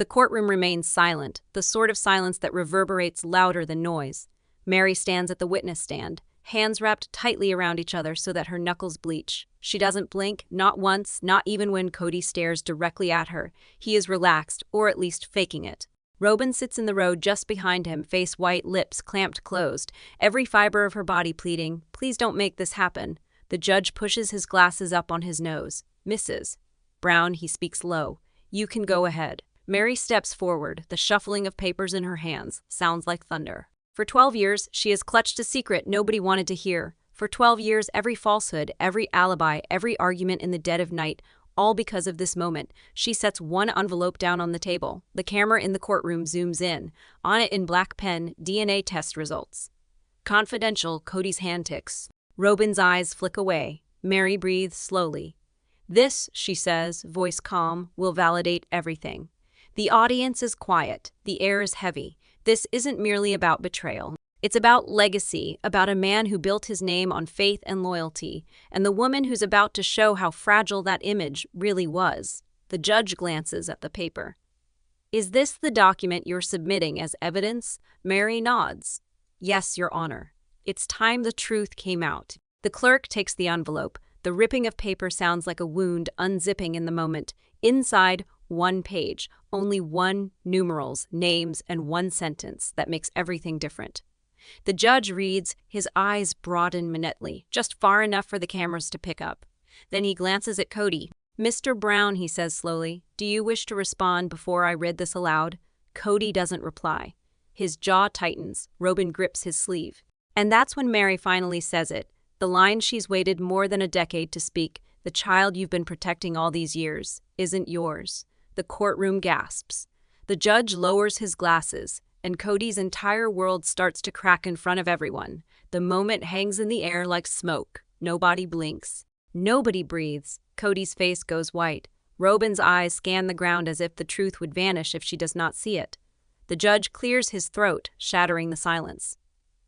The courtroom remains silent, the sort of silence that reverberates louder than noise. Mary stands at the witness stand, hands wrapped tightly around each other so that her knuckles bleach. She doesn't blink, not once, not even when Kody stares directly at her. He is relaxed, or at least faking it. Robin sits in the row just behind him, face white, lips clamped closed, every fiber of her body pleading, "Please don't make this happen." The judge pushes his glasses up on his nose. "Mrs. Brown," he speaks low, "you can go ahead." Mary steps forward, the shuffling of papers in her hands sounds like thunder. For 12 years, she has clutched a secret nobody wanted to hear. For 12 years, every falsehood, every alibi, every argument in the dead of night, all because of this moment. She sets one envelope down on the table. The camera in the courtroom zooms in. On it in black pen, DNA test results. Confidential, Kody's hand ticks. Robin's eyes flick away. Mary breathes slowly. "This," she says, voice calm, "will validate everything." The audience is quiet. The air is heavy. This isn't merely about betrayal. It's about legacy, about a man who built his name on faith and loyalty, and the woman who's about to show how fragile that image really was. The judge glances at the paper. "Is this the document you're submitting as evidence?" Mary nods. "Yes, Your Honor." It's time the truth came out. The clerk takes the envelope. The ripping of paper sounds like a wound unzipping in the moment. Inside, one page, only one, numerals, names, and one sentence that makes everything different. The judge reads, his eyes broaden minutely, just far enough for the cameras to pick up. Then he glances at Kody. "Mr. Brown," he says slowly, "do you wish to respond before I read this aloud?" Kody doesn't reply. His jaw tightens. Robin grips his sleeve. And that's when Mary finally says it. The line she's waited more than a decade to speak. "The child you've been protecting all these years isn't yours." The courtroom gasps. The judge lowers his glasses, and Kody's entire world starts to crack in front of everyone. The moment hangs in the air like smoke. Nobody blinks. Nobody breathes. Kody's face goes white. Robin's eyes scan the ground as if the truth would vanish if she does not see it. The judge clears his throat, shattering the silence.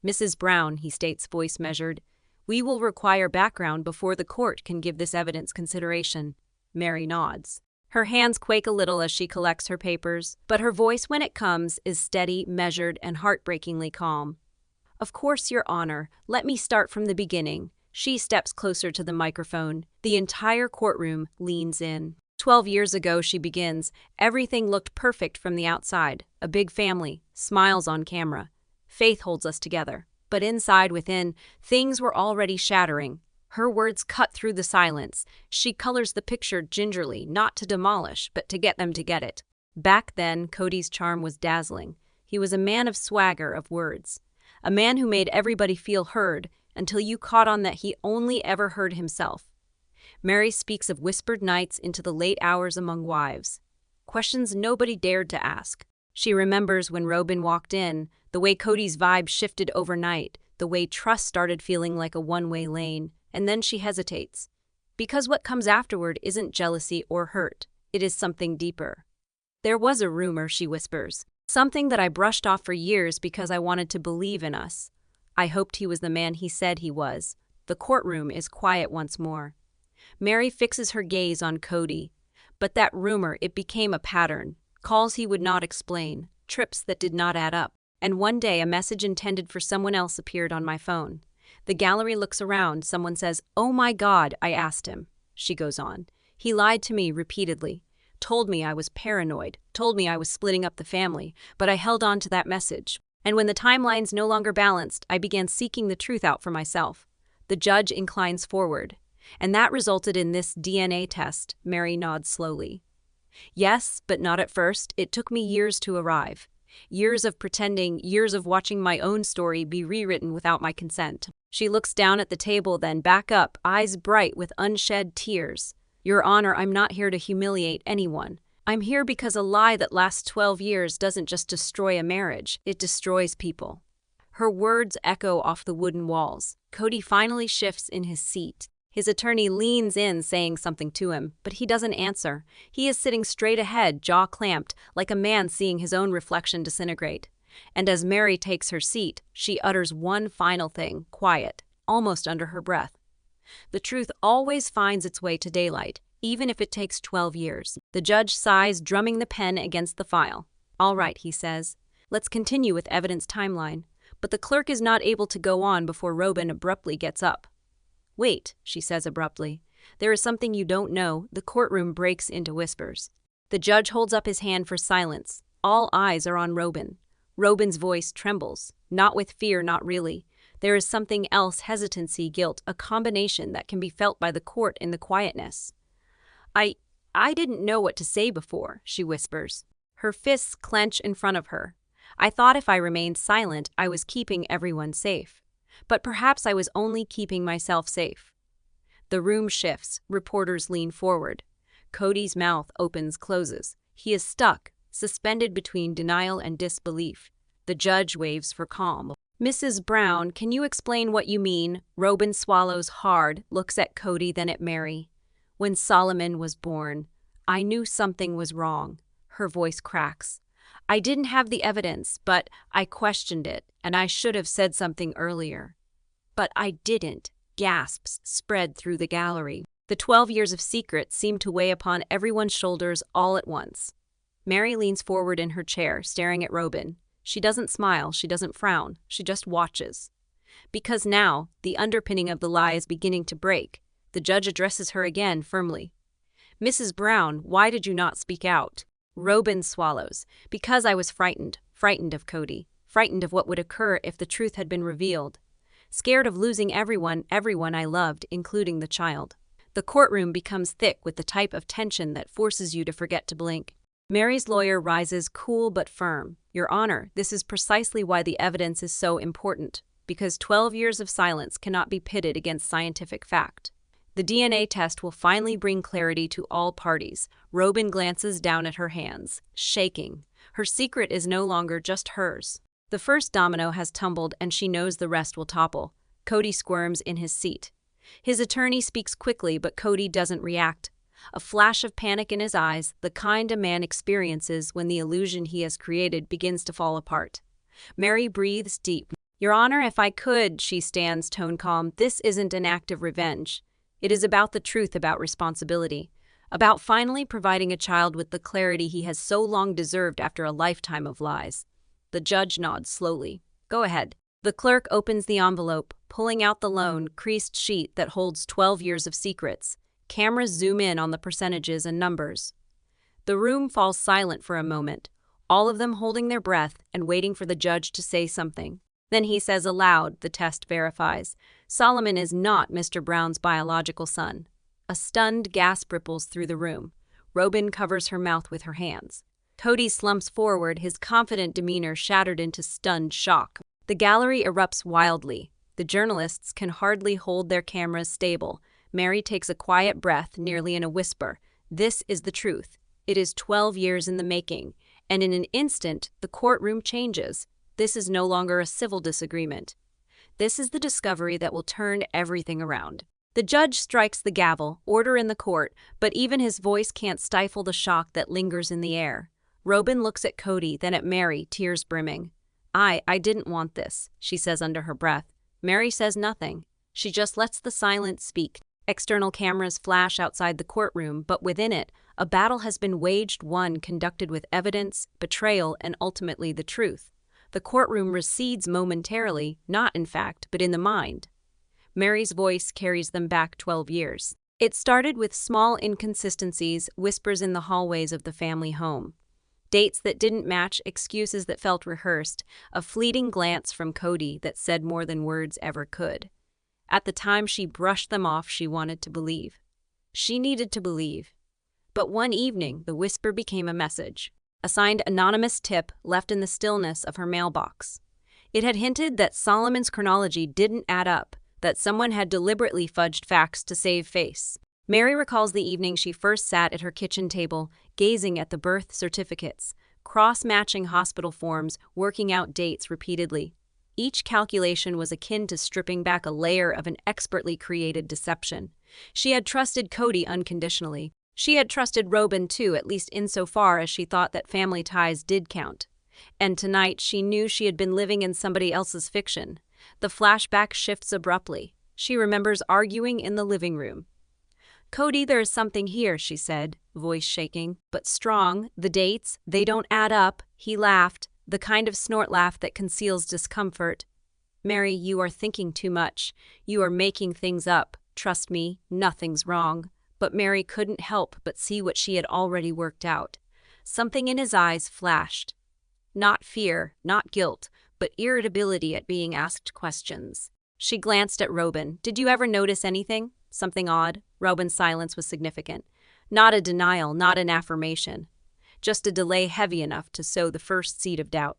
"Mrs. Brown," he states, voice measured, "we will require background before the court can give this evidence consideration." Mary nods. Her hands quake a little as she collects her papers, but her voice, when it comes, is steady, measured, and heartbreakingly calm. "Of course, Your Honor. Let me start from the beginning." She steps closer to the microphone. The entire courtroom leans in. 12 years ago, she begins. Everything looked perfect from the outside. A big family, smiles on camera. Faith holds us together. But inside, within, things were already shattering. Her words cut through the silence. She colors the picture gingerly, not to demolish, but to get them to get it. Back then, Kody's charm was dazzling. He was a man of swagger, of words. A man who made everybody feel heard, until you caught on that he only ever heard himself. Mary speaks of whispered nights into the late hours among wives. Questions nobody dared to ask. She remembers when Robin walked in, the way Kody's vibe shifted overnight, the way trust started feeling like a one-way lane. And then she hesitates. Because what comes afterward isn't jealousy or hurt. It is something deeper. "There was a rumor," she whispers. "Something that I brushed off for years because I wanted to believe in us. I hoped he was the man he said he was." The courtroom is quiet once more. Mary fixes her gaze on Kody. But that rumor, it became a pattern. Calls he would not explain. Trips that did not add up. And one day a message intended for someone else appeared on my phone. The gallery looks around. Someone says, "Oh my God, I asked him." She goes on. "He lied to me repeatedly. Told me I was paranoid. Told me I was splitting up the family. But I held on to that message. And when the timelines no longer balanced, I began seeking the truth out for myself." The judge inclines forward. "And that resulted in this DNA test." Mary nods slowly. "Yes, but not at first. It took me years to arrive. Years of pretending, years of watching my own story be rewritten without my consent." She looks down at the table, then back up, eyes bright with unshed tears. "Your Honor, I'm not here to humiliate anyone. I'm here because a lie that lasts 12 years doesn't just destroy a marriage, it destroys people." Her words echo off the wooden walls. Kody finally shifts in his seat. His attorney leans in, saying something to him, but he doesn't answer. He is sitting straight ahead, jaw clamped, like a man seeing his own reflection disintegrate. And as Mary takes her seat, she utters one final thing, quiet, almost under her breath. "The truth always finds its way to daylight, even if it takes 12 years. The judge sighs, drumming the pen against the file. All right, he says. Let's continue with evidence timeline. But the clerk is not able to go on before Robin abruptly gets up. Wait, she says abruptly. There is something you don't know. The courtroom breaks into whispers. The judge holds up his hand for silence. All eyes are on Robin. Robin's voice trembles. Not with fear, not really. There is something else, hesitancy, guilt, a combination that can be felt by the court in the quietness. I didn't know what to say before, she whispers. Her fists clench in front of her. I thought if I remained silent, I was keeping everyone safe. But perhaps I was only keeping myself safe. The room shifts. Reporters lean forward. Kody's mouth opens, closes. He is stuck, suspended between denial and disbelief. The judge waves for calm. Mrs. Brown, can you explain what you mean? Robin swallows hard, looks at Kody, then at Mary. When Solomon was born, I knew something was wrong. Her voice cracks. I didn't have the evidence, but I questioned it, and I should have said something earlier. But I didn't. Gasps spread through the gallery. The 12 years of secret seemed to weigh upon everyone's shoulders all at once. Mary leans forward in her chair, staring at Robin. She doesn't smile, she doesn't frown, she just watches. Because now, the underpinning of the lie is beginning to break. The judge addresses her again, firmly. Mrs. Brown, why did you not speak out? Robin swallows. Because I was frightened of Kody, frightened of what would occur if the truth had been revealed. Scared of losing everyone I loved, including the child. The courtroom becomes thick with the type of tension that forces you to forget to blink. Mary's lawyer rises, cool but firm. Your Honor, this is precisely why the evidence is so important, because 12 years of silence cannot be pitted against scientific fact. The DNA test will finally bring clarity to all parties. Robin glances down at her hands, shaking. Her secret is no longer just hers. The first domino has tumbled and she knows the rest will topple. Kody squirms in his seat. His attorney speaks quickly, but Kody doesn't react. A flash of panic in his eyes, the kind a man experiences when the illusion he has created begins to fall apart. Mary breathes deep. Your Honor, if I could, she stands, tone calm. This isn't an act of revenge. It is about the truth, about responsibility, about finally providing a child with the clarity he has so long deserved after a lifetime of lies. The judge nods slowly. Go ahead. The clerk opens the envelope, pulling out the lone, creased sheet that holds 12 years of secrets. Cameras zoom in on the percentages and numbers. The room falls silent for a moment, all of them holding their breath and waiting for the judge to say something. Then he says aloud, the test verifies, Solomon is not Mr. Brown's biological son. A stunned gasp ripples through the room. Robin covers her mouth with her hands. Kody slumps forward, his confident demeanor shattered into stunned shock. The gallery erupts wildly. The journalists can hardly hold their cameras stable. Mary takes a quiet breath, nearly in a whisper. This is the truth. It is 12 years in the making, and in an instant, the courtroom changes. This is no longer a civil disagreement. This is the discovery that will turn everything around. The judge strikes the gavel, order in the court, but even his voice can't stifle the shock that lingers in the air. Robin looks at Kody, then at Mary, tears brimming. I didn't want this, she says under her breath. Mary says nothing. She just lets the silence speak. External cameras flash outside the courtroom, but within it, a battle has been waged, one conducted with evidence, betrayal, and ultimately the truth. The courtroom recedes momentarily, not in fact, but in the mind. Mary's voice carries them back 12 years. It started with small inconsistencies, whispers in the hallways of the family home. Dates that didn't match, excuses that felt rehearsed, a fleeting glance from Kody that said more than words ever could. At the time she brushed them off, she wanted to believe. She needed to believe. But one evening, the whisper became a message. A signed anonymous tip left in the stillness of her mailbox. It had hinted that Solomon's chronology didn't add up, that someone had deliberately fudged facts to save face. Mary recalls the evening she first sat at her kitchen table, gazing at the birth certificates, cross-matching hospital forms, working out dates repeatedly. Each calculation was akin to stripping back a layer of an expertly created deception. She had trusted Kody unconditionally. She had trusted Robin too, at least insofar as she thought that family ties did count. And tonight she knew she had been living in somebody else's fiction. The flashback shifts abruptly. She remembers arguing in the living room. "Kody, there is something here," she said, voice shaking, but strong. "The dates, they don't add up." He laughed, the kind of snort laugh that conceals discomfort. "Mary, you are thinking too much. You are making things up. Trust me, nothing's wrong." But Mary couldn't help but see what she had already worked out. Something in his eyes flashed. Not fear, not guilt, but irritability at being asked questions. She glanced at Robin. "Did you ever notice anything? Something odd?" Robin's silence was significant. Not a denial, not an affirmation. Just a delay heavy enough to sow the first seed of doubt.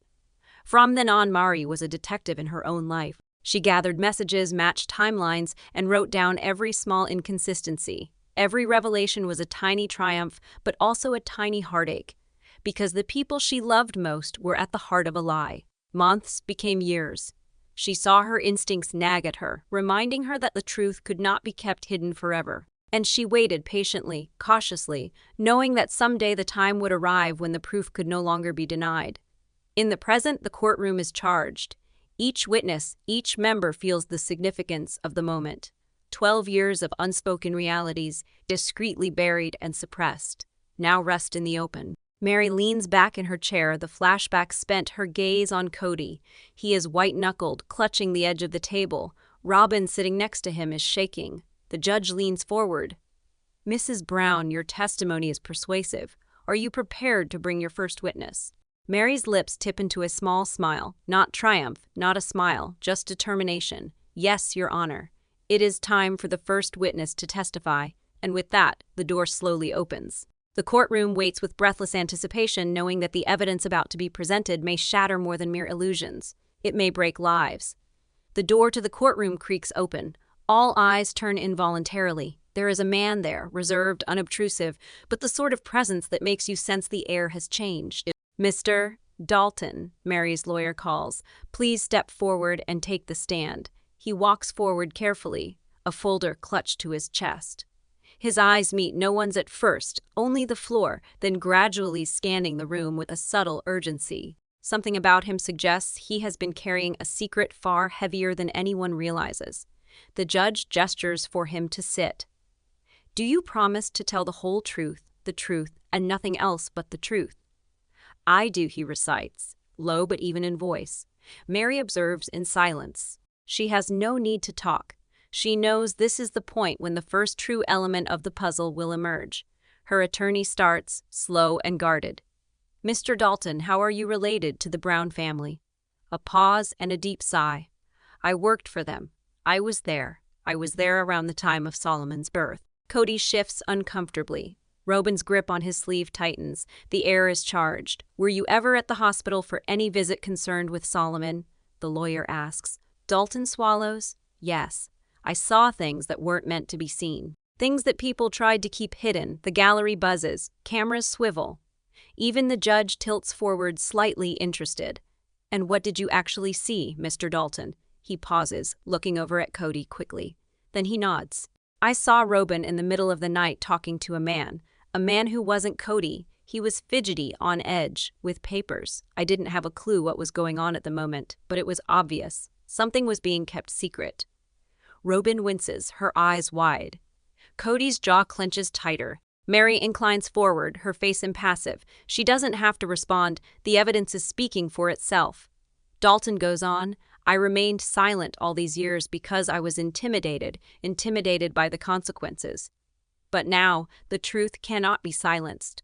From then on, Mari was a detective in her own life. She gathered messages, matched timelines, and wrote down every small inconsistency. Every revelation was a tiny triumph, but also a tiny heartache, because the people she loved most were at the heart of a lie. Months became years. She saw her instincts nag at her, reminding her that the truth could not be kept hidden forever. And she waited patiently, cautiously, knowing that someday the time would arrive when the proof could no longer be denied. In the present, the courtroom is charged. Each witness, each member feels the significance of the moment. 12 years of unspoken realities, discreetly buried and suppressed, now rest in the open. Mary leans back in her chair, the flashback spent, her gaze on Kody. He is white-knuckled, clutching the edge of the table. Robin, sitting next to him, is shaking. The judge leans forward. "Mrs. Brown, your testimony is persuasive. Are you prepared to bring your first witness?" Mary's lips tip into a small smile. Not triumph, not a smile, just determination. "Yes, Your Honor. It is time for the first witness to testify." And with that, the door slowly opens. The courtroom waits with breathless anticipation, knowing that the evidence about to be presented may shatter more than mere illusions. It may break lives. The door to the courtroom creaks open. All eyes turn involuntarily. There is a man there, reserved, unobtrusive, but the sort of presence that makes you sense the air has changed. "Mr. Dalton," Mary's lawyer calls, "please step forward and take the stand." He walks forward carefully, a folder clutched to his chest. His eyes meet no one's at first, only the floor, then gradually scanning the room with a subtle urgency. Something about him suggests he has been carrying a secret far heavier than anyone realizes. The judge gestures for him to sit. "Do you promise to tell the whole truth, and nothing else but the truth?" "I do," he recites, low but even in voice. Mary observes in silence. She has no need to talk. She knows this is the point when the first true element of the puzzle will emerge. Her attorney starts, slow and guarded. "Mr. Dalton, how are you related to the Brown family?" A pause and a deep sigh. "I worked for them. I was there. I was there around the time of Solomon's birth." Kody shifts uncomfortably. Robin's grip on his sleeve tightens. The air is charged. "Were you ever at the hospital for any visit concerned with Solomon?" the lawyer asks. Dalton swallows. "Yes. I saw things that weren't meant to be seen. Things that people tried to keep hidden." The gallery buzzes. Cameras swivel. Even the judge tilts forward, slightly interested. "And what did you actually see, Mr. Dalton?" He pauses, looking over at Kody quickly. Then he nods. "I saw Robin in the middle of the night talking to a man who wasn't Kody. He was fidgety, on edge, with papers. I didn't have a clue what was going on at the moment, but it was obvious. Something was being kept secret." Robin winces, her eyes wide. Kody's jaw clenches tighter. Mary inclines forward, her face impassive. She doesn't have to respond. The evidence is speaking for itself. Dalton goes on, "I remained silent all these years because I was intimidated by the consequences. But now, the truth cannot be silenced.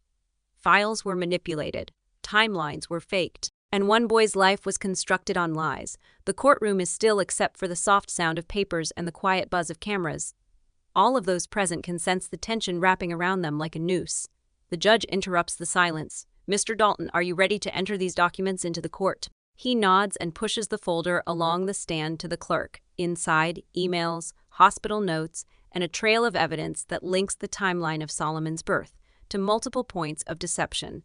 Files were manipulated. Timelines were faked. And one boy's life was constructed on lies. The courtroom is still except for the soft sound of papers and the quiet buzz of cameras. All of those present can sense the tension wrapping around them like a noose." The judge interrupts the silence. "Mr. Dalton, are you ready to enter these documents into the court?" He nods and pushes the folder along the stand to the clerk. Inside, emails, hospital notes, and a trail of evidence that links the timeline of Solomon's birth to multiple points of deception.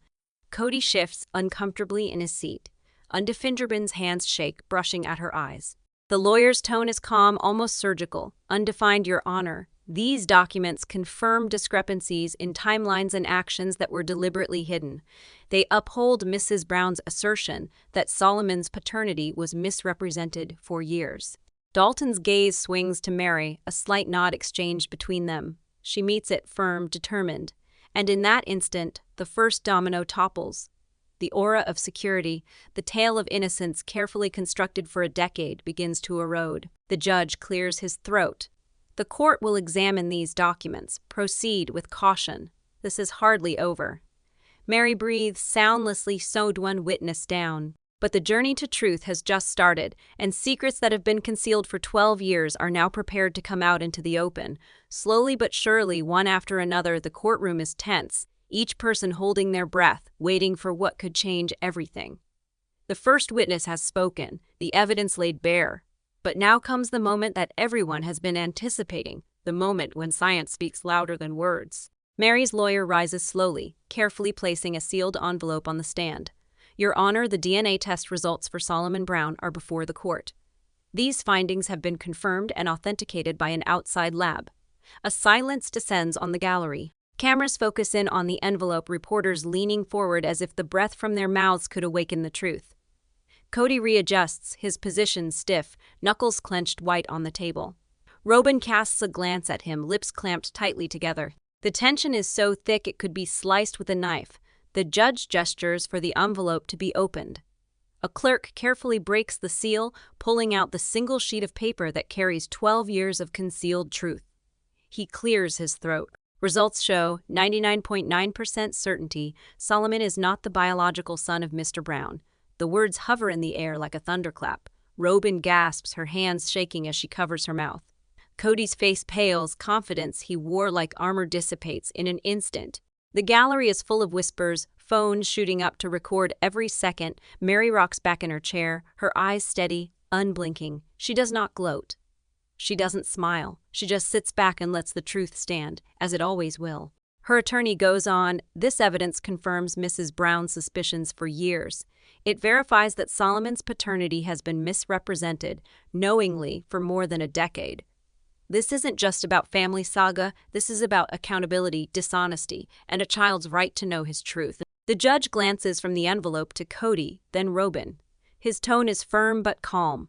Kody shifts uncomfortably in his seat. Undefinderban's hands shake, brushing at her eyes. The lawyer's tone is calm, almost surgical. "Undefined, Your Honor. These documents confirm discrepancies in timelines and actions that were deliberately hidden. They uphold Mrs. Brown's assertion that Solomon's paternity was misrepresented for years." Dalton's gaze swings to Mary, a slight nod exchanged between them. She meets it firm, determined. And in that instant, the first domino topples. The aura of security, the tale of innocence carefully constructed for a decade, begins to erode. The judge clears his throat. The court will examine these documents. Proceed with caution. This is hardly over. Mary breathes soundlessly, sewed one witness down. But the journey to truth has just started, and secrets that have been concealed for 12 years are now prepared to come out into the open. Slowly but surely, one after another, the courtroom is tense, each person holding their breath, waiting for what could change everything. The first witness has spoken, the evidence laid bare. But now comes the moment that everyone has been anticipating, the moment when science speaks louder than words. Mary's lawyer rises slowly, carefully placing a sealed envelope on the stand. Your Honor, the DNA test results for Solomon Brown are before the court. These findings have been confirmed and authenticated by an outside lab. A silence descends on the gallery. Cameras focus in on the envelope, reporters leaning forward as if the breath from their mouths could awaken the truth. Kody readjusts, his position stiff, knuckles clenched white on the table. Robin casts a glance at him, lips clamped tightly together. The tension is so thick it could be sliced with a knife. The judge gestures for the envelope to be opened. A clerk carefully breaks the seal, pulling out the single sheet of paper that carries 12 years of concealed truth. He clears his throat. Results show 99.9% certainty Solomon is not the biological son of Mr. Brown. The words hover in the air like a thunderclap. Robin gasps, her hands shaking as she covers her mouth. Kody's face pales, confidence he wore like armor dissipates in an instant. The gallery is full of whispers, phones shooting up to record every second. Mary rocks back in her chair, her eyes steady, unblinking. She does not gloat. She doesn't smile. She just sits back and lets the truth stand, as it always will. Her attorney goes on, this evidence confirms Mrs. Brown's suspicions for years. It verifies that Solomon's paternity has been misrepresented, knowingly, for more than a decade. This isn't just about family saga, this is about accountability, dishonesty, and a child's right to know his truth. The judge glances from the envelope to Kody, then Robin. His tone is firm but calm.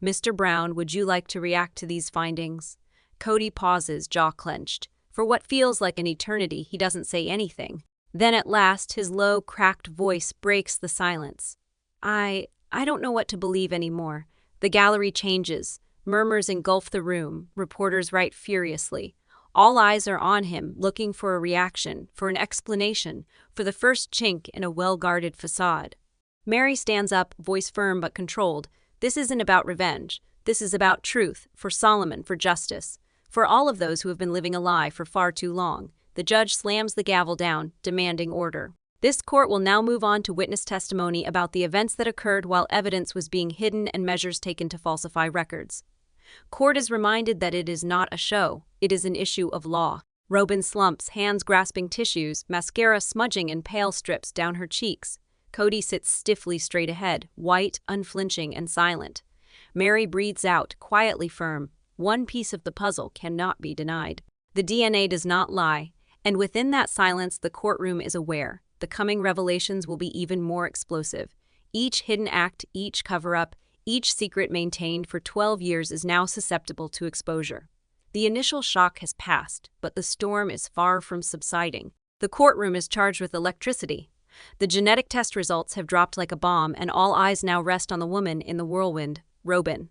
Mr. Brown, would you like to react to these findings? Kody pauses, jaw clenched. For what feels like an eternity, he doesn't say anything. Then at last, his low, cracked voice breaks the silence. I don't know what to believe anymore. The gallery changes. Murmurs engulf the room. Reporters write furiously. All eyes are on him, looking for a reaction, for an explanation, for the first chink in a well-guarded facade. Mary stands up, voice firm but controlled. This isn't about revenge. This is about truth, for Solomon, for justice, for all of those who have been living a lie for far too long. The judge slams the gavel down, demanding order. This court will now move on to witness testimony about the events that occurred while evidence was being hidden and measures taken to falsify records. Court is reminded that it is not a show, it is an issue of law. Robin slumps, hands grasping tissues, mascara smudging in pale strips down her cheeks. Kody sits stiffly straight ahead, white, unflinching, and silent. Mary breathes out, quietly firm. One piece of the puzzle cannot be denied. The DNA does not lie, and within that silence the courtroom is aware. The coming revelations will be even more explosive. Each hidden act, each cover-up, each secret maintained for 12 years is now susceptible to exposure. The initial shock has passed, but the storm is far from subsiding. The courtroom is charged with electricity. The genetic test results have dropped like a bomb, and all eyes now rest on the woman in the whirlwind, Robin.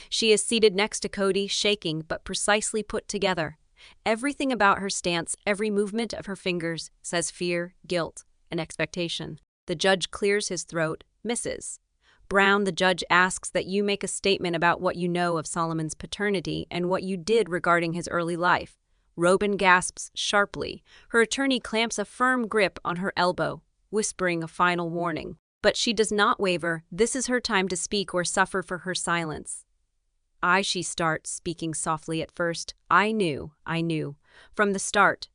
She is seated next to Kody, shaking but precisely put together. Everything about her stance, every movement of her fingers, says fear, guilt, and expectation. The judge clears his throat, Mrs. Brown, the judge asks that you make a statement about what you know of Solomon's paternity and what you did regarding his early life. Robin gasps sharply. Her attorney clamps a firm grip on her elbow, whispering a final warning. But she does not waver. This is her time to speak or suffer for her silence. She starts, speaking softly at first. I knew. From the start.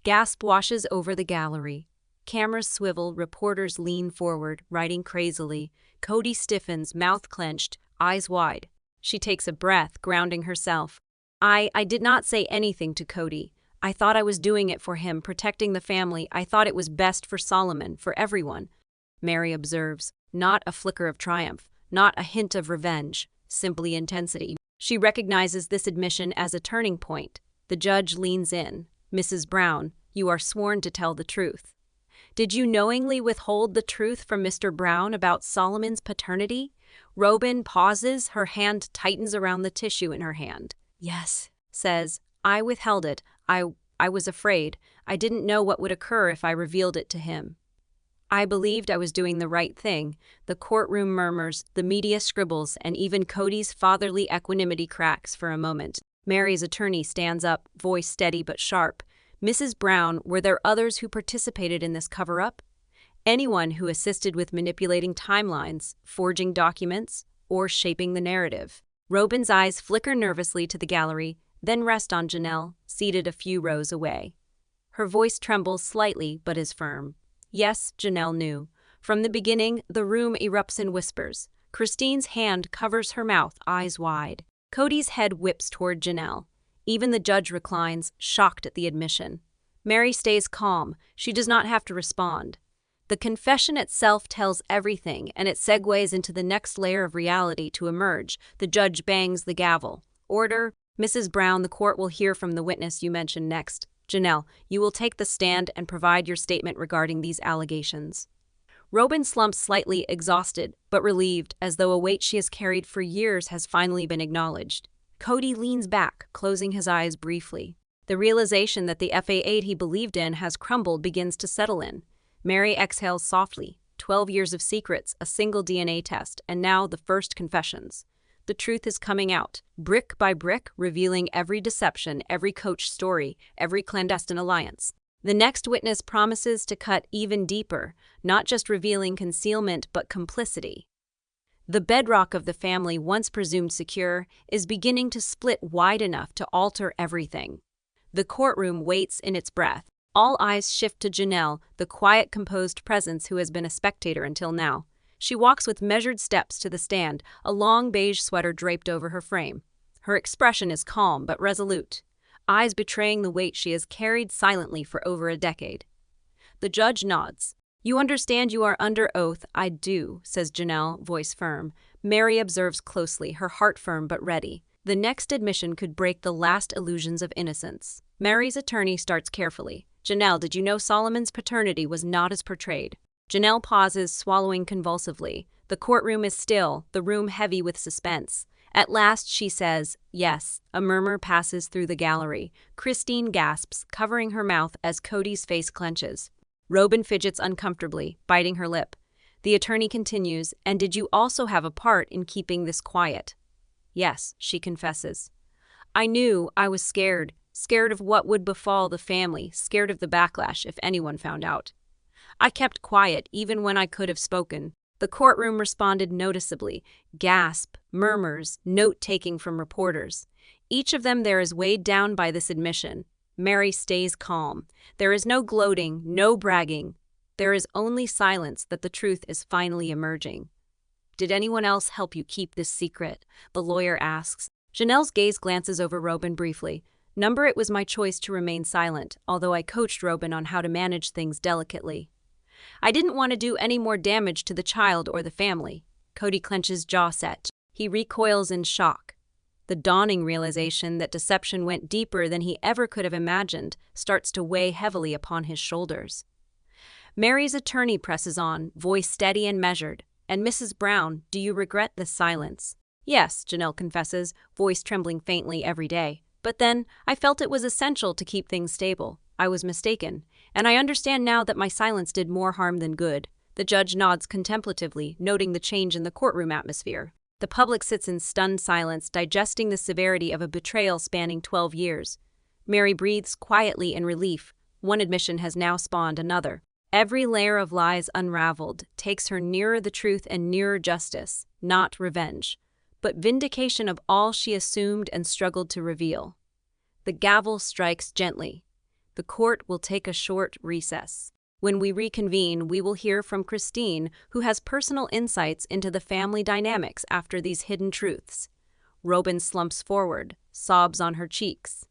Gasp washes over the gallery. Cameras swivel, reporters lean forward, writing crazily. Kody stiffens, mouth clenched, eyes wide. She takes a breath, grounding herself. I did not say anything to Kody. I thought I was doing it for him, protecting the family. I thought it was best for Solomon, for everyone. Mary observes, not a flicker of triumph, not a hint of revenge, simply intensity. She recognizes this admission as a turning point. The The judge leans in. Mrs. Brown, you are sworn to tell the truth. Did you knowingly withhold the truth from Mr. Brown about Solomon's paternity? Robin pauses, her hand tightens around the tissue in her hand. Yes, says, I withheld it. I was afraid. I didn't know what would occur if I revealed it to him. I believed I was doing the right thing. The courtroom murmurs, the media scribbles, and even Kody's fatherly equanimity cracks for a moment. Mary's attorney stands up, voice steady but sharp. Mrs. Brown, were there others who participated in this cover-up? Anyone who assisted with manipulating timelines, forging documents, or shaping the narrative. Robin's eyes flicker nervously to the gallery, then rest on Janelle, seated a few rows away. Her voice trembles slightly but is firm. Yes, Janelle knew. From the beginning, the room erupts in whispers. Christine's hand covers her mouth, eyes wide. Kody's head whips toward Janelle. Even the judge reclines, shocked at the admission. Mary stays calm. She does not have to respond. The confession itself tells everything, and it segues into the next layer of reality to emerge. The judge bangs the gavel. Order. Mrs. Brown, the court will hear from the witness you mentioned next. Janelle, you will take the stand and provide your statement regarding these allegations. Robin slumps slightly, exhausted, but relieved, as though a weight she has carried for years has finally been acknowledged. Kody leans back, closing his eyes briefly. The realization that the F-8 he believed in has crumbled begins to settle in. Mary exhales softly. 12 years of secrets, a single DNA test, and now the first confessions. The truth is coming out, brick by brick, revealing every deception, every coach story, every clandestine alliance. The next witness promises to cut even deeper, not just revealing concealment but complicity. The bedrock of the family, once presumed secure, is beginning to split wide enough to alter everything. The courtroom waits in its breath. All eyes shift to Janelle, the quiet, composed presence who has been a spectator until now. She walks with measured steps to the stand, a long beige sweater draped over her frame. Her expression is calm but resolute, eyes betraying the weight she has carried silently for over a decade. The judge nods. You understand you are under oath? I do, says Janelle, voice firm. Mary observes closely, her heart firm but ready. The next admission could break the last illusions of innocence. Mary's attorney starts carefully. Janelle, did you know Solomon's paternity was not as portrayed? Janelle pauses, swallowing convulsively. The courtroom is still, the room heavy with suspense. At last she says, yes. A murmur passes through the gallery. Christine gasps, covering her mouth as Kody's face clenches. Robin fidgets uncomfortably, biting her lip. The attorney continues, and did you also have a part in keeping this quiet? Yes, she confesses. I knew. I was scared. Scared of what would befall the family, scared of the backlash if anyone found out. I kept quiet even when I could have spoken. The courtroom responded noticeably. Gasp, murmurs, note-taking from reporters. Each of them there is weighed down by this admission. Mary stays calm. There is no gloating, no bragging. There is only silence that the truth is finally emerging. Did anyone else help you keep this secret? The lawyer asks. Janelle's gaze glances over Robin briefly. Number, it was my choice to remain silent, although I coached Robin on how to manage things delicately. I didn't want to do any more damage to the child or the family. Kody clenches jaw set. He recoils in shock. The dawning realization that deception went deeper than he ever could have imagined starts to weigh heavily upon his shoulders. Mary's attorney presses on, voice steady and measured. And Mrs. Brown, do you regret this silence? Yes, Janelle confesses, voice trembling faintly every day. But then, I felt it was essential to keep things stable. I was mistaken, and I understand now that my silence did more harm than good. The judge nods contemplatively, noting the change in the courtroom atmosphere. The public sits in stunned silence, digesting the severity of a betrayal spanning 12 years. Mary breathes quietly in relief. One admission has now spawned another. Every layer of lies unraveled takes her nearer the truth and nearer justice, not revenge, but vindication of all she assumed and struggled to reveal. The gavel strikes gently. The court will take a short recess. When we reconvene, we will hear from Christine, who has personal insights into the family dynamics after these hidden truths. Robin slumps forward, sobs on her cheeks.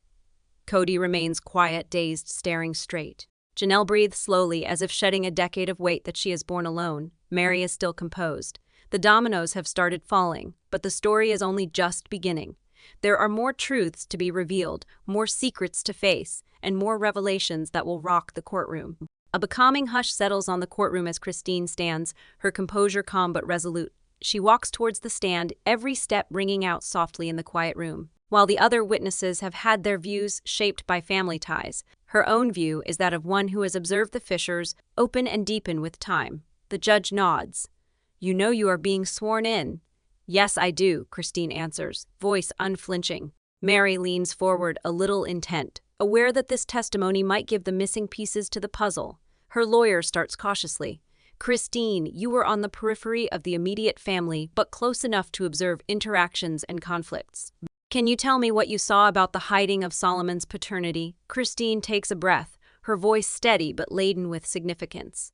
Kody remains quiet, dazed, staring straight. Janelle breathes slowly, as if shedding a decade of weight that she has borne alone. Mary is still composed. The dominoes have started falling, but the story is only just beginning. There are more truths to be revealed, more secrets to face, and more revelations that will rock the courtroom. A becalming hush settles on the courtroom as Christine stands, her composure calm but resolute. She walks towards the stand, every step ringing out softly in the quiet room. While the other witnesses have had their views shaped by family ties, her own view is that of one who has observed the fissures open and deepen with time. The judge nods. "You know you are being sworn in." "Yes, I do," Christine answers, voice unflinching. Mary leans forward, a little intent, aware that this testimony might give the missing pieces to the puzzle. Her lawyer starts cautiously. "Christine, you were on the periphery of the immediate family, but close enough to observe interactions and conflicts. Can you tell me what you saw about the hiding of Solomon's paternity?" Christine takes a breath, her voice steady but laden with significance.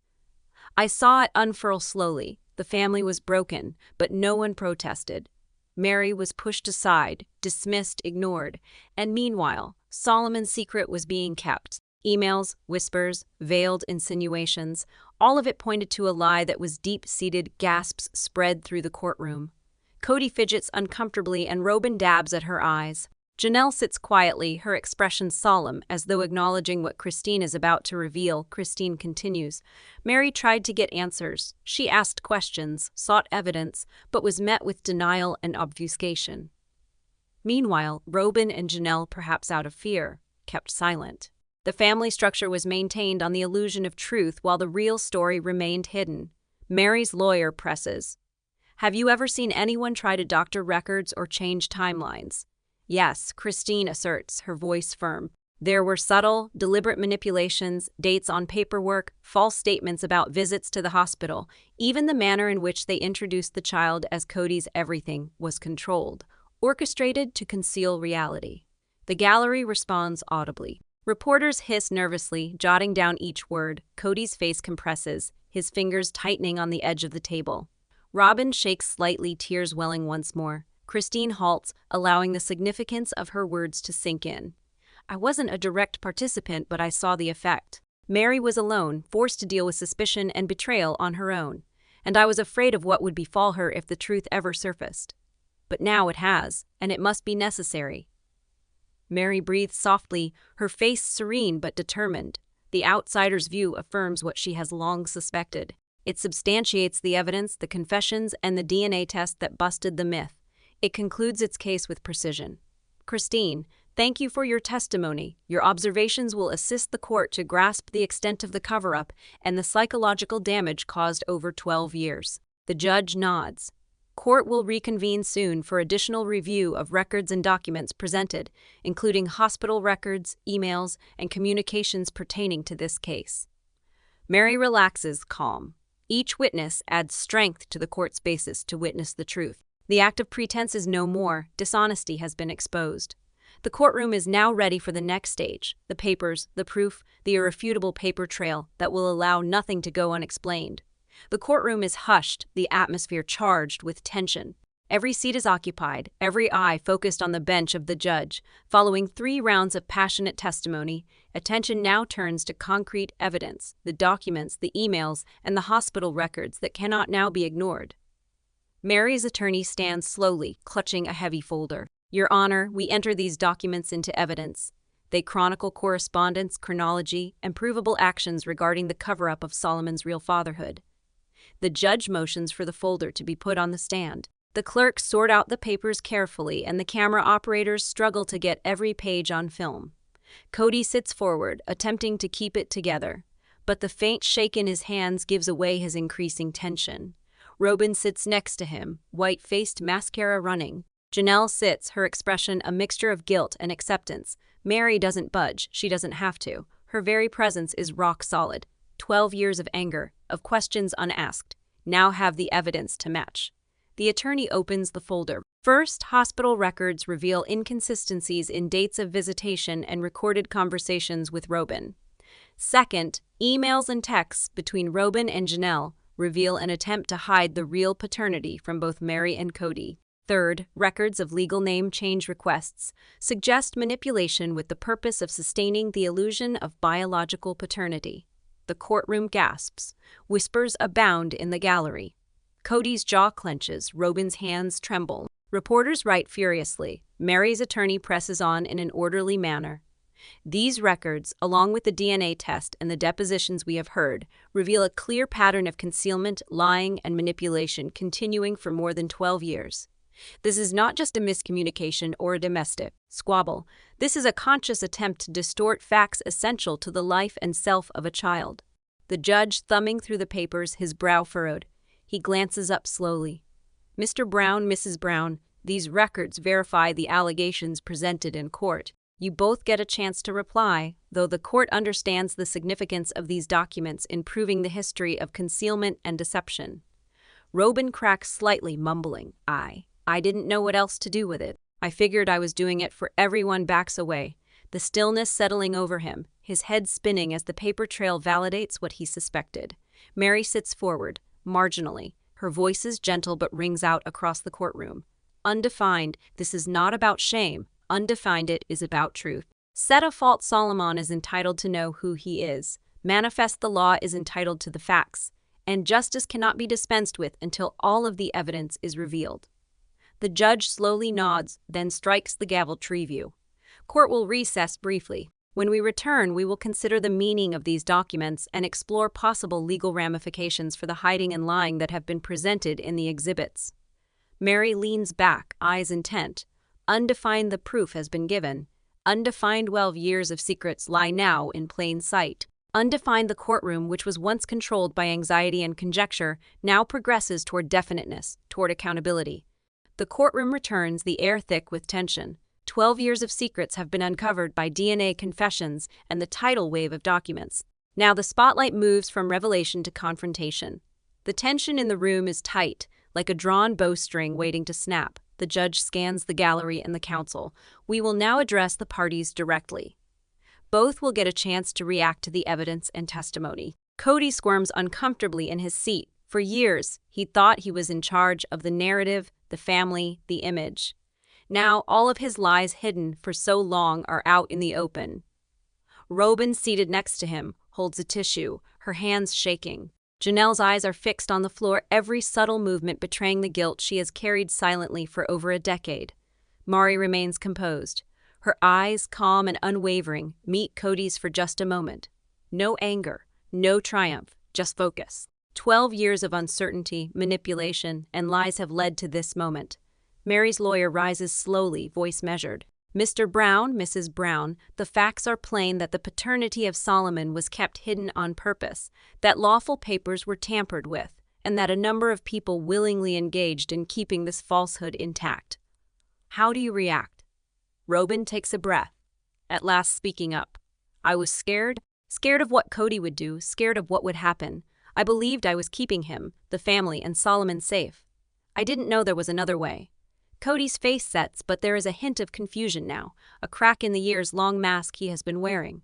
"I saw it unfurl slowly. The family was broken, but no one protested. Mary was pushed aside, dismissed, ignored, and meanwhile, Solomon's secret was being kept. Emails, whispers, veiled insinuations, all of it pointed to a lie that was deep-seated. Gasps spread through the courtroom. Kody fidgets uncomfortably and Robin dabs at her eyes. Janelle sits quietly, her expression solemn, as though acknowledging what Christine is about to reveal. Christine continues. "Mary tried to get answers. She asked questions, sought evidence, but was met with denial and obfuscation. Meanwhile, Robin and Janelle, perhaps out of fear, kept silent. The family structure was maintained on the illusion of truth while the real story remained hidden." Mary's lawyer presses. "Have you ever seen anyone try to doctor records or change timelines?" "Yes," Christine asserts, her voice firm. "There were subtle, deliberate manipulations, dates on paperwork, false statements about visits to the hospital. Even the manner in which they introduced the child as Kody's everything was controlled, orchestrated to conceal reality." The gallery responds audibly. Reporters hiss nervously, jotting down each word. Kody's face compresses, his fingers tightening on the edge of the table. Robin shakes slightly, tears welling once more. Christine halts, allowing the significance of her words to sink in. "I wasn't a direct participant, but I saw the effect. Mary was alone, forced to deal with suspicion and betrayal on her own. And I was afraid of what would befall her if the truth ever surfaced. But now it has, and it must be necessary." Mary breathes softly, her face serene but determined. The outsider's view affirms what she has long suspected. It substantiates the evidence, the confessions, and the DNA test that busted the myth. It concludes its case with precision. "Christine, thank you for your testimony. Your observations will assist the court to grasp the extent of the cover-up and the psychological damage caused over 12 years. The judge nods. Court will reconvene soon for additional review of records and documents presented, including hospital records, emails, and communications pertaining to this case. Mary relaxes, calm. Each witness adds strength to the court's basis to witness the truth. The act of pretense is no more. Dishonesty has been exposed. The courtroom is now ready for the next stage, the papers, the proof, the irrefutable paper trail that will allow nothing to go unexplained. The courtroom is hushed, the atmosphere charged with tension. Every seat is occupied, every eye focused on the bench of the judge. Following 3 rounds of passionate testimony, attention now turns to concrete evidence, the documents, the emails, and the hospital records that cannot now be ignored. Mary's attorney stands slowly, clutching a heavy folder. "Your Honor, we enter these documents into evidence. They chronicle correspondence, chronology, and provable actions regarding the cover-up of Solomon's real fatherhood." The judge motions for the folder to be put on the stand. The clerks sort out the papers carefully, and the camera operators struggle to get every page on film. Kody sits forward, attempting to keep it together, but the faint shake in his hands gives away his increasing tension. Robin sits next to him, white-faced, mascara running. Janelle sits, her expression a mixture of guilt and acceptance. Mary doesn't budge, she doesn't have to. Her very presence is rock solid. 12 years of anger, of questions unasked, now have the evidence to match. The attorney opens the folder. First, hospital records reveal inconsistencies in dates of visitation and recorded conversations with Robin. Second, emails and texts between Robin and Janelle reveal an attempt to hide the real paternity from both Mary and Kody. Third, records of legal name change requests suggest manipulation with the purpose of sustaining the illusion of biological paternity. The courtroom gasps. Whispers abound in the gallery. Kody's jaw clenches, Robin's hands tremble. Reporters write furiously. Mary's attorney presses on in an orderly manner. These records, along with the DNA test and the depositions we have heard, reveal a clear pattern of concealment, lying, and manipulation continuing for more than 12 years. This is not just a miscommunication or a domestic squabble. This is a conscious attempt to distort facts essential to the life and self of a child. The judge, thumbing through the papers, his brow furrowed. He glances up slowly. Mr. Brown, Mrs. Brown, these records verify the allegations presented in court. You both get a chance to reply, though the court understands the significance of these documents in proving the history of concealment and deception. Robin cracks slightly, mumbling, I didn't know what else to do with it. I figured I was doing it for everyone. Backs away, the stillness settling over him, his head spinning as the paper trail validates what he suspected. Mary sits forward, marginally. Her voice is gentle but rings out across the courtroom. Undefined, this is not about shame. Undefined, it is about truth. Set a fault, Solomon is entitled to know who he is. Manifest, the law is entitled to the facts. And justice cannot be dispensed with until all of the evidence is revealed. The judge slowly nods, then strikes the gavel. Treeview. Court will recess briefly. When we return, we will consider the meaning of these documents and explore possible legal ramifications for the hiding and lying that have been presented in the exhibits. Mary leans back, eyes intent. Undefined, the proof has been given. Undefined, 12 years of secrets lie now in plain sight. Undefined, the courtroom, which was once controlled by anxiety and conjecture, now progresses toward definiteness, toward accountability. The courtroom returns, the air thick with tension. 12 years of secrets have been uncovered by DNA confessions and the tidal wave of documents. Now the spotlight moves from revelation to confrontation. The tension in the room is tight, like a drawn bowstring waiting to snap. The judge scans the gallery and the counsel. We will now address the parties directly. Both will get a chance to react to the evidence and testimony. Kody squirms uncomfortably in his seat. For years, he thought he was in charge of the narrative, the family, the image. Now, all of his lies hidden for so long are out in the open. Robin, seated next to him, holds a tissue, her hands shaking. Janelle's eyes are fixed on the floor, every subtle movement betraying the guilt she has carried silently for over a decade. Mari remains composed. Her eyes, calm and unwavering, meet Kody's for just a moment. No anger, no triumph, just focus. 12 years of uncertainty, manipulation, and lies have led to this moment. Mary's lawyer rises slowly, voice measured. Mr. Brown, Mrs. Brown, the facts are plain that the paternity of Solomon was kept hidden on purpose, that lawful papers were tampered with, and that a number of people willingly engaged in keeping this falsehood intact. How do you react? Robin takes a breath, at last speaking up. I was scared of what Kody would do, scared of what would happen. I believed I was keeping him, the family, and Solomon safe. I didn't know there was another way. Kody's face sets, but there is a hint of confusion now, a crack in the years-long mask he has been wearing.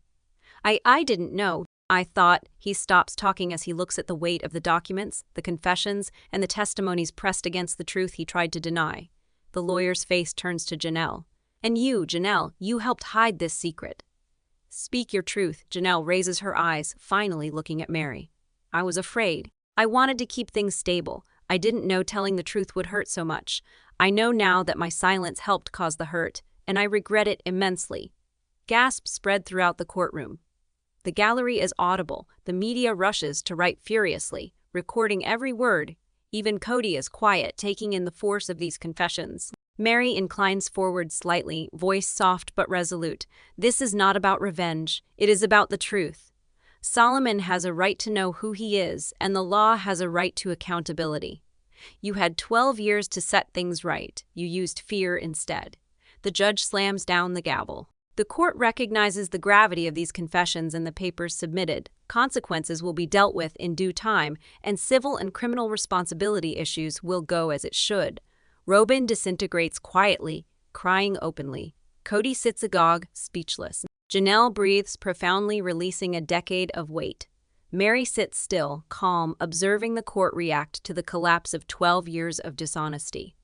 I didn't know. I thought. He stops talking as he looks at the weight of the documents, the confessions, and the testimonies pressed against the truth he tried to deny. The lawyer's face turns to Janelle. And you, Janelle, you helped hide this secret. Speak your truth. Janelle raises her eyes, finally looking at Mary. I was afraid. I wanted to keep things stable. I didn't know telling the truth would hurt so much. I know now that my silence helped cause the hurt, and I regret it immensely. Gasps spread throughout the courtroom. The gallery is audible. The media rushes to write furiously, recording every word. Even Kody is quiet, taking in the force of these confessions. Mary inclines forward slightly, voice soft but resolute. This is not about revenge. It is about the truth. Solomon has a right to know who he is, and the law has a right to accountability. You had 12 years to set things right. You used fear instead. The judge slams down the gavel. The court recognizes the gravity of these confessions and the papers submitted. Consequences will be dealt with in due time, and civil and criminal responsibility issues will go as it should. Robin disintegrates quietly, crying openly. Kody sits agog, speechless. Janelle breathes profoundly, releasing a decade of weight. Mary sits still, calm, observing the court react to the collapse of 12 years of dishonesty.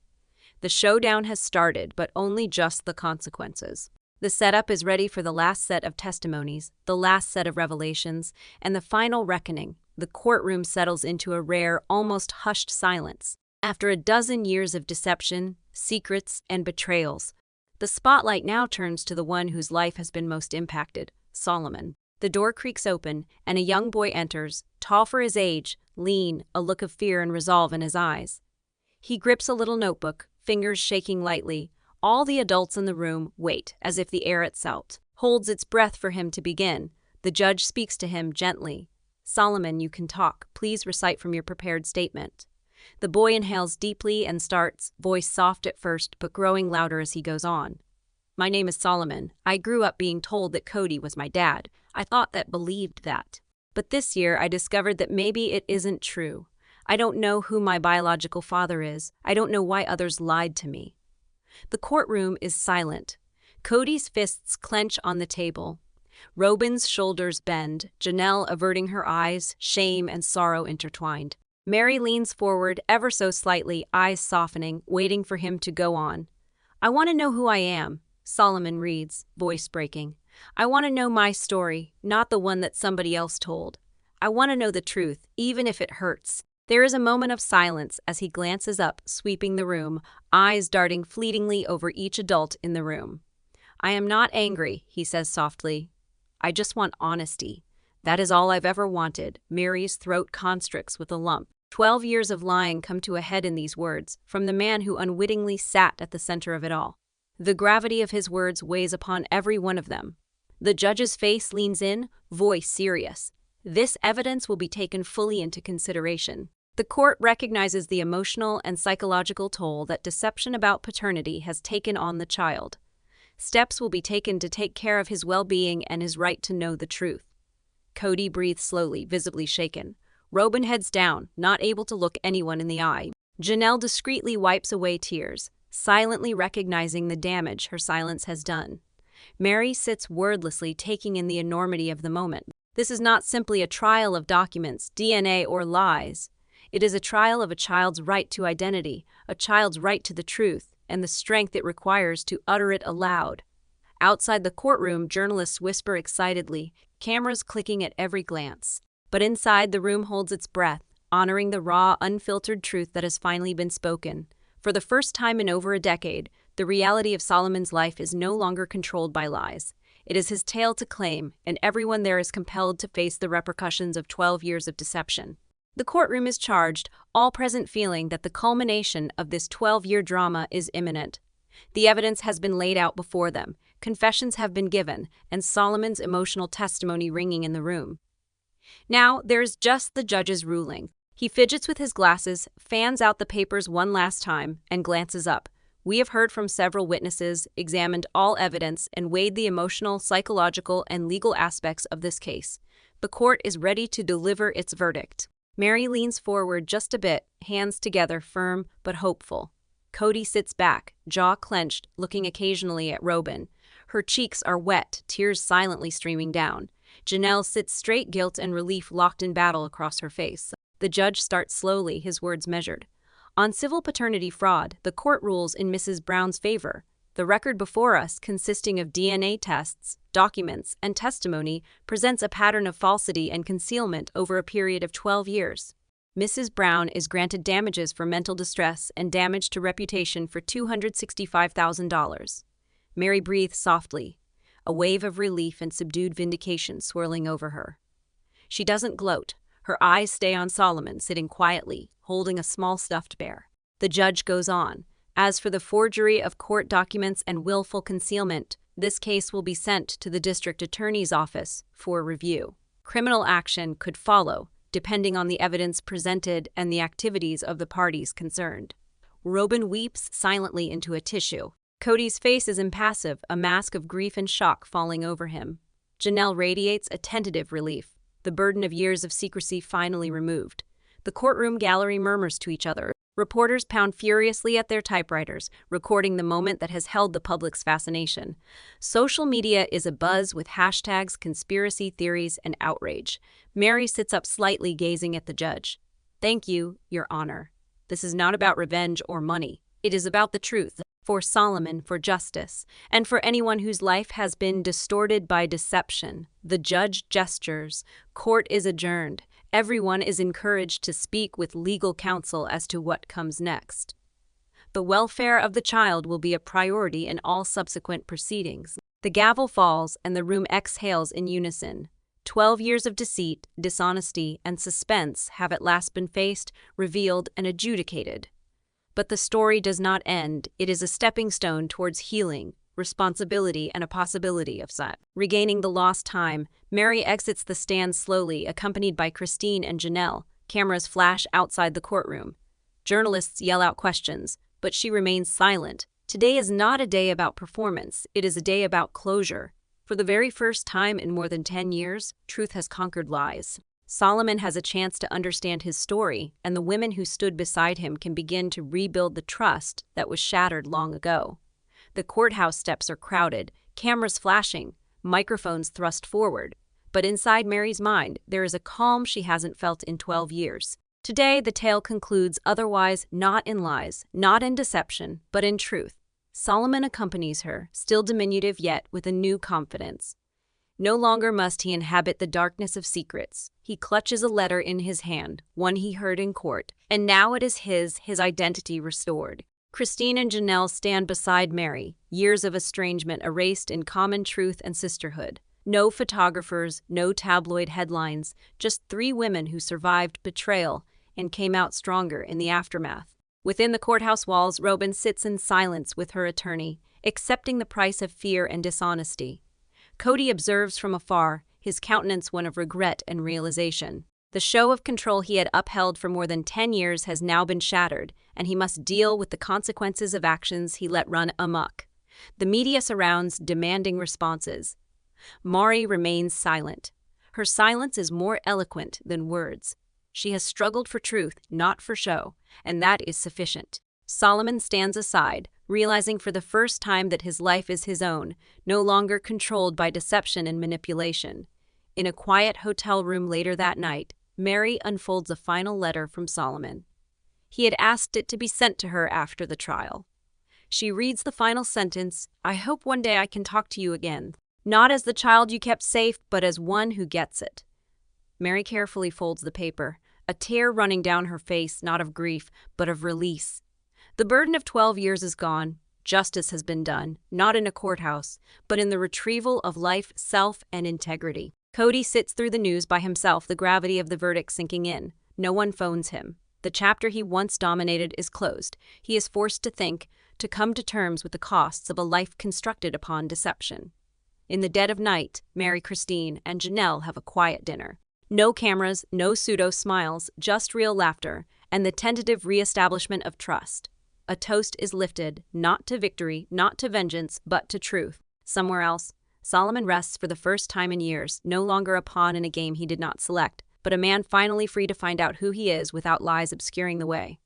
The showdown has started, but only just the consequences. The setup is ready for the last set of testimonies, the last set of revelations, and the final reckoning. The courtroom settles into a rare, almost hushed silence. After a dozen years of deception, secrets, and betrayals, the spotlight now turns to the one whose life has been most impacted, Solomon. The door creaks open, and a young boy enters, tall for his age, lean, a look of fear and resolve in his eyes. He grips a little notebook, fingers shaking lightly. All the adults in the room wait, as if the air itself holds its breath for him to begin. The judge speaks to him gently. "Solomon, you can talk. Please recite from your prepared statement." The boy inhales deeply and starts, voice soft at first but growing louder as he goes on. "My name is Solomon. I grew up being told that Kody was my dad. I thought that believed that. But this year I discovered that maybe it isn't true. I don't know who my biological father is. I don't know why others lied to me." The courtroom is silent. Kody's fists clench on the table. Robin's shoulders bend, Janelle averting her eyes, shame and sorrow intertwined. Mary leans forward ever so slightly, eyes softening, waiting for him to go on. "I want to know who I am," Solomon reads, voice breaking. "I want to know my story, not the one that somebody else told. I want to know the truth, even if it hurts." There is a moment of silence as he glances up, sweeping the room, eyes darting fleetingly over each adult in the room. "I am not angry," he says softly. "I just want honesty. That is all I've ever wanted." Mary's throat constricts with a lump. 12 years of lying come to a head in these words, from the man who unwittingly sat at the center of it all. The gravity of his words weighs upon every one of them. The judge's face leans in, voice serious. This evidence will be taken fully into consideration. The court recognizes the emotional and psychological toll that deception about paternity has taken on the child. Steps will be taken to take care of his well-being and his right to know the truth. Kody breathes slowly, visibly shaken. Robin heads down, not able to look anyone in the eye. Janelle discreetly wipes away tears, silently recognizing the damage her silence has done. Mary sits wordlessly, taking in the enormity of the moment. This is not simply a trial of documents, DNA, or lies. It is a trial of a child's right to identity, a child's right to the truth, and the strength it requires to utter it aloud. Outside the courtroom, journalists whisper excitedly, cameras clicking at every glance. But inside, the room holds its breath, honoring the raw, unfiltered truth that has finally been spoken. For the first time in over a decade, the reality of Solomon's life is no longer controlled by lies. It is his tale to claim, and everyone there is compelled to face the repercussions of 12 years of deception. The courtroom is charged, all present feeling that the culmination of this 12-year drama is imminent. The evidence has been laid out before them, confessions have been given, and Solomon's emotional testimony ringing in the room. Now, there's just the judge's ruling. He fidgets with his glasses, fans out the papers one last time, and glances up. "We have heard from several witnesses, examined all evidence, and weighed the emotional, psychological, and legal aspects of this case. The court is ready to deliver its verdict." Mary leans forward just a bit, hands together, firm but hopeful. Kody sits back, jaw clenched, looking occasionally at Robin. Her cheeks are wet, tears silently streaming down. Janelle sits straight, guilt and relief locked in battle across her face. The judge starts slowly, his words measured. On civil paternity fraud, the court rules in Mrs. Brown's favor. The record before us, consisting of DNA tests, documents, and testimony, presents a pattern of falsity and concealment over a period of 12 years. Mrs. Brown is granted damages for mental distress and damage to reputation for $265,000. Mary breathes softly, a wave of relief and subdued vindication swirling over her. She doesn't gloat. Her eyes stay on Solomon, sitting quietly, holding a small stuffed bear. The judge goes on. "As for the forgery of court documents and willful concealment, this case will be sent to the district attorney's office for review. Criminal action could follow, depending on the evidence presented and the activities of the parties concerned." Robin weeps silently into a tissue. Kody's face is impassive, a mask of grief and shock falling over him. Janelle radiates a tentative relief, the burden of years of secrecy finally removed. The courtroom gallery murmurs to each other. Reporters pound furiously at their typewriters, recording the moment that has held the public's fascination. Social media is abuzz with hashtags, conspiracy theories, and outrage. Mary sits up slightly, gazing at the judge. "Thank you, Your Honor. This is not about revenge or money. It is about the truth. For Solomon, for justice, and for anyone whose life has been distorted by deception." The judge gestures. Court is adjourned. Everyone is encouraged to speak with legal counsel as to what comes next. The welfare of the child will be a priority in all subsequent proceedings. The gavel falls and the room exhales in unison. 12 years of deceit, dishonesty, and suspense have at last been faced, revealed, and adjudicated. But the story does not end. It is a stepping stone towards healing, responsibility, and a possibility of such. Regaining the lost time, Mary exits the stand slowly, accompanied by Christine and Janelle. Cameras flash outside the courtroom. Journalists yell out questions, but she remains silent. Today is not a day about performance. It is a day about closure. For the very first time in more than 10 years, truth has conquered lies. Solomon has a chance to understand his story, and the women who stood beside him can begin to rebuild the trust that was shattered long ago. The courthouse steps are crowded, cameras flashing, microphones thrust forward. But inside Mary's mind, there is a calm she hasn't felt in 12 years. Today, the tale concludes otherwise, not in lies, not in deception, but in truth. Solomon accompanies her, still diminutive yet with a new confidence. No longer must he inhabit the darkness of secrets. He clutches a letter in his hand, one he heard in court, and now it is his identity restored. Christine and Janelle stand beside Mary, years of estrangement erased in common truth and sisterhood. No photographers, no tabloid headlines, just 3 women who survived betrayal and came out stronger in the aftermath. Within the courthouse walls, Robin sits in silence with her attorney, accepting the price of fear and dishonesty. Kody observes from afar, his countenance one of regret and realization. The show of control he had upheld for more than 10 years has now been shattered, and he must deal with the consequences of actions he let run amok. The media surrounds, demanding responses. Mari remains silent. Her silence is more eloquent than words. She has struggled for truth, not for show, and that is sufficient. Solomon stands aside, realizing for the first time that his life is his own, no longer controlled by deception and manipulation. In a quiet hotel room later that night, Mary unfolds a final letter from Solomon. He had asked it to be sent to her after the trial. She reads the final sentence, "I hope one day I can talk to you again. Not as the child you kept safe, but as one who gets it." Mary carefully folds the paper, a tear running down her face, not of grief, but of release. The burden of 12 years is gone. Justice has been done, not in a courthouse, but in the retrieval of life, self, and integrity. Kody sits through the news by himself, the gravity of the verdict sinking in. No one phones him. The chapter he once dominated is closed. He is forced to think, to come to terms with the costs of a life constructed upon deception. In the dead of night, Mary, Christine, and Janelle have a quiet dinner. No cameras, no pseudo-smiles, just real laughter, and the tentative re-establishment of trust. A toast is lifted, not to victory, not to vengeance, but to truth. Somewhere else, Solomon rests for the first time in years, no longer a pawn in a game he did not select, but a man finally free to find out who he is without lies obscuring the way.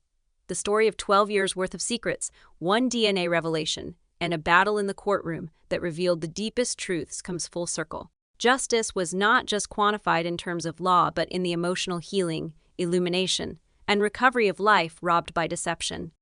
The story of 12 years' worth of secrets, one DNA revelation, and a battle in the courtroom that revealed the deepest truths comes full circle. Justice was not just quantified in terms of law, but in the emotional healing, illumination, and recovery of life robbed by deception.